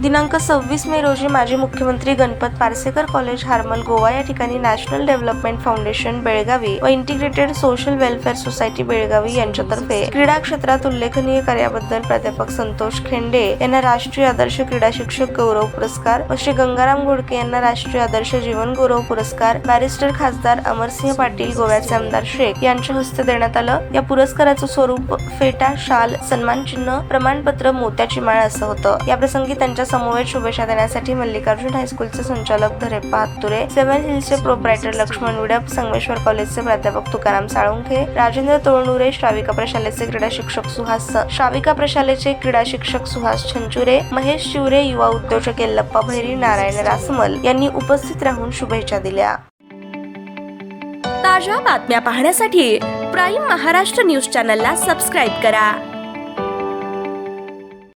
दिनांक 26 मे रोजी माजी मुख्यमंत्री गणपत पार्सेकर कॉलेज हार्मल गोवा या ठिकाणी नॅशनल डेव्हलपमेंट फाउंडेशन बेळगावी व integrated social welfare society Belagavi यांच्यातर्फे क्रीडा क्षेत्रात उल्लेखनीय कार्याबद्दल प्राध्यापक संतोष खेंडे यांना राष्ट्रीय आदर्श क्रीडा शिक्षक गौरव पुरस्कार व श्री गंगाराम घोडके यांना राष्ट्रीय आदर्श जीवन गौरव पुरस्कार, बॅरिस्टर खासदार अमरसिंह पाटील गोव्याचे आमदार शेख यांच्या हस्ते देण्यात आलं। या पुरस्काराचं स्वरूप फेटा, शाल, सन्मान चिन्ह, प्रमाणपत्र, मोत्याची माळ असं होतं। या प्रसंगी त्यांच्या समवेत शुभेच्छा देण्यासाठी मल्लिकार्जुन हायस्कूलचे संचालक धरेप्पा हातुरे, सेव्हन हिल्सचे प्रोप्रायटर लक्ष्मण विडप, संगमेश्वर कॉलेजचे प्राध्यापक तुकाराम साळुंखे, राजेंद्र तोळनुरे, श्राविका प्रशालेचे क्रीडा शिक्षक सुहास छंचुरे, महेश शिवरे, युवा उद्योजक यल्लप्पा भैरी, नारायण रासमल यांनी उपस्थित राहून शुभेच्छा दिल्या। ताज्या बातम्या पाहण्यासाठी प्राईम महाराष्ट्र न्यूज चॅनलला सबस्क्राईब करा।